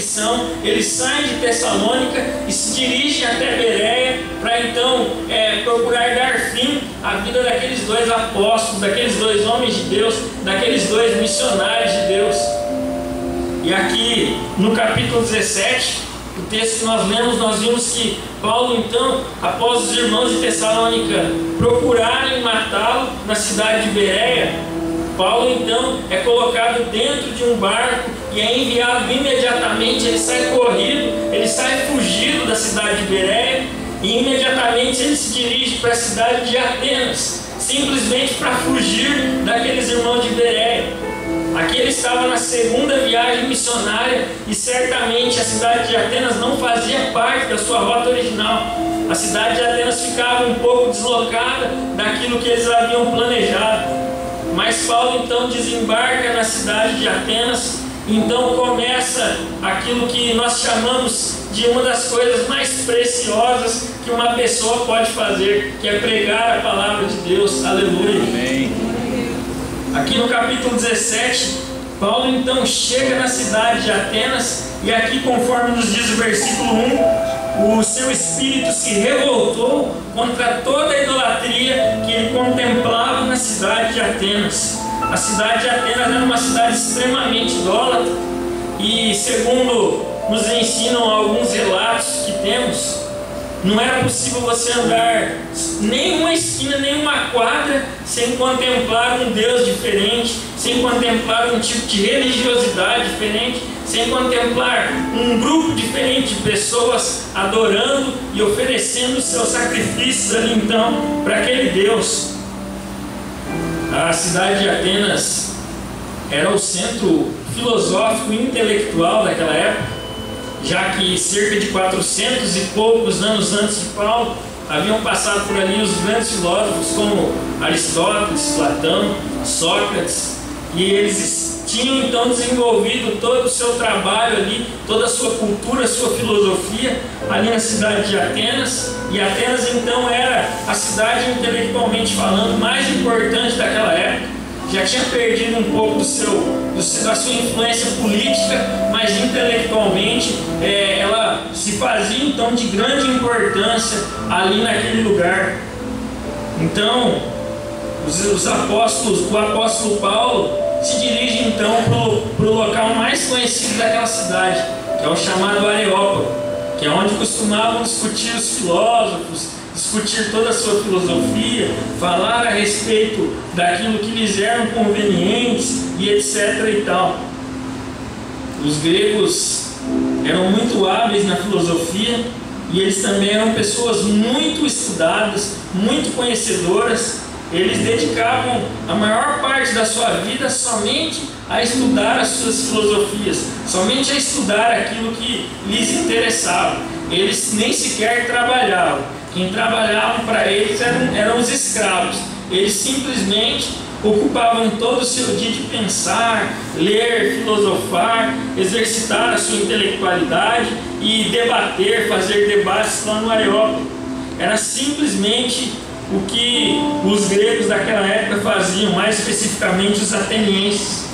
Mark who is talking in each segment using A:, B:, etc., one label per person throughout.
A: perseguição, eles saem de Tessalônica e se dirigem até Bereia para então procurar dar fim à vida daqueles dois apóstolos, daqueles dois homens de Deus, daqueles dois missionários de Deus. E aqui no capítulo 17, o texto que nós lemos, nós vimos que Paulo então, após os irmãos de Tessalônica procurarem matá-lo na cidade de Bereia, Paulo então é colocado dentro de um barco e é enviado imediatamente. Ele sai corrido, ele sai fugido da cidade de Bereia e imediatamente ele se dirige para a cidade de Atenas, simplesmente para fugir daqueles irmãos de Bereia. Aqui ele estava na segunda viagem missionária e certamente a cidade de Atenas não fazia parte da sua rota original. A cidade de Atenas ficava um pouco deslocada daquilo que eles haviam planejado. Mas Paulo então desembarca na cidade de Atenas, então começa aquilo que nós chamamos de uma das coisas mais preciosas que uma pessoa pode fazer, que é pregar a palavra de Deus. Aleluia.
B: Amém.
A: Aqui no capítulo 17, Paulo então chega na cidade de Atenas e aqui, conforme nos diz o versículo 1, o seu espírito se revoltou contra toda a idolatria que ele contemplava na cidade de Atenas. A cidade de Atenas era uma cidade extremamente idólatra e, segundo nos ensinam alguns relatos que temos, não era possível você andar nem uma esquina, nem uma quadra sem contemplar um Deus diferente, sem contemplar um tipo de religiosidade diferente, sem contemplar um grupo diferente de pessoas adorando e oferecendo seus sacrifícios ali então para aquele Deus. A cidade de Atenas era o centro filosófico e intelectual daquela época, já que cerca de 400 e poucos anos antes de Paulo haviam passado por ali os grandes filósofos como Aristóteles, Platão, Sócrates, e eles tinham então desenvolvido todo o seu trabalho ali, toda a sua cultura, a sua filosofia ali na cidade de Atenas. E Atenas então era a cidade, intelectualmente falando, mais importante daquela época. Já tinha perdido um pouco da sua influência política, mas intelectualmente ela se fazia então de grande importância ali naquele lugar. Então o apóstolo Paulo se dirige então para o local mais conhecido daquela cidade, que é o chamado Areópago, que é onde costumavam discutir os filósofos, discutir toda a sua filosofia, falar a respeito daquilo que lhes eram convenientes e etc. e tal. Os gregos eram muito hábeis na filosofia e eles também eram pessoas muito estudadas, muito conhecedoras. Eles dedicavam a maior parte da sua vida somente a estudar as suas filosofias, somente a estudar aquilo que lhes interessava. Eles nem sequer trabalhavam. Quem trabalhavam para eles eram os escravos. Eles simplesmente ocupavam todo o seu dia de pensar, ler, filosofar, exercitar a sua intelectualidade e debater, fazer debates lá no Areópago. Era simplesmente o que os gregos daquela época faziam, mais especificamente os atenienses.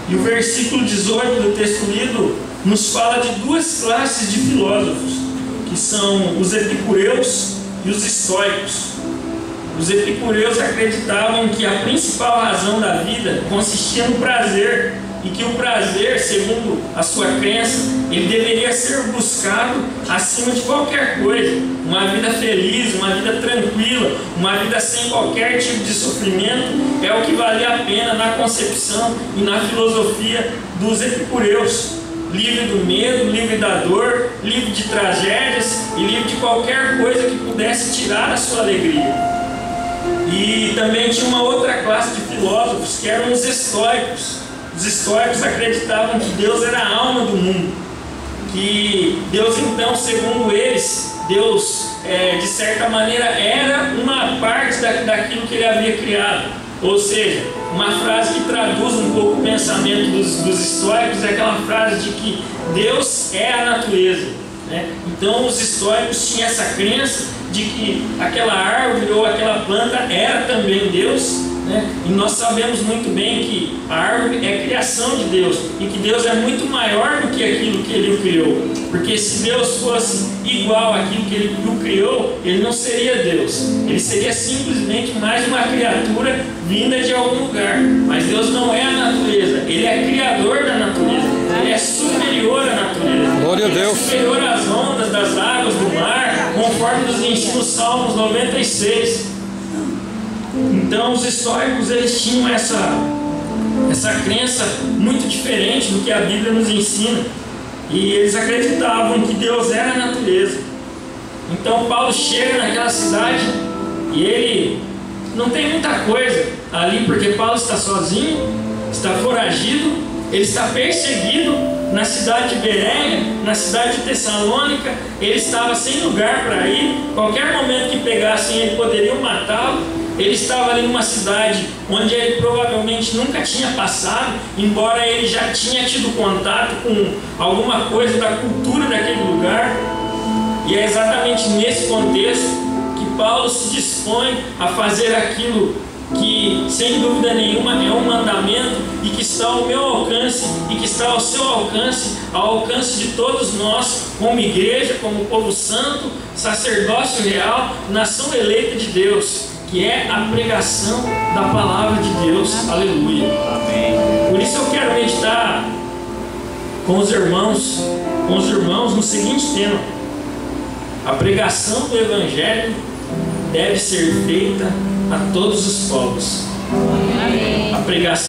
A: E o versículo 18 do texto lido nos fala de duas classes de filósofos, que são os epicureus e os estoicos. Os epicureus acreditavam que a principal razão da vida consistia no prazer, e que o prazer, segundo a sua crença, ele deveria ser buscado acima de qualquer coisa. Uma vida feliz, uma vida tranquila, uma vida sem qualquer tipo de sofrimento é o que valia a pena na concepção e na filosofia dos epicureus. Livre do medo, livre da dor, livre de tragédias e livre de qualquer coisa que pudesse tirar a sua alegria. E também tinha uma outra classe de filósofos, que eram os estoicos. Os estoicos acreditavam que Deus era a alma do mundo, que Deus então, segundo eles, Deus de certa maneira era uma parte daquilo que ele havia criado. Ou seja, uma frase que traduz um pouco o pensamento dos estoicos é aquela frase de que Deus é a natureza, né? Então os estoicos tinham essa crença de que aquela árvore ou aquela planta era também Deus, né? E nós sabemos muito bem que a árvore é criação de Deus e que Deus é muito maior do que aquilo que Ele o criou, porque se Deus fosse igual àquilo que Ele o criou, Ele não seria Deus, Ele seria simplesmente mais uma criatura vinda de algum lugar. Mas Deus não é a natureza, Ele é criador da natureza, Ele é superior à natureza.
B: Glória a Deus.
A: Ele é superior às ondas das águas do mar, conforme nos ensina os Salmos 96. Então os históricos, eles tinham essa crença muito diferente do que a Bíblia nos ensina, e eles acreditavam que Deus era a natureza. Então Paulo chega naquela cidade e ele não tem muita coisa ali, porque Paulo está sozinho, está foragido, ele está perseguido na cidade de Bereia, na cidade de Tessalônica. Ele estava sem lugar para ir, qualquer momento que pegassem ele poderiam matá-lo. Ele estava ali numa cidade onde ele provavelmente nunca tinha passado, embora ele já tinha tido contato com alguma coisa da cultura daquele lugar. E é exatamente nesse contexto que Paulo se dispõe a fazer aquilo que, sem dúvida nenhuma, é um mandamento e que está ao meu alcance e que está ao seu alcance, ao alcance de todos nós, como igreja, como povo santo, sacerdócio real, nação eleita de Deus, que é a pregação da palavra de Deus. Aleluia. Amém. Por isso eu quero meditar com os irmãos no seguinte tema: a pregação do Evangelho deve ser feita a todos os povos. Amém. A pregação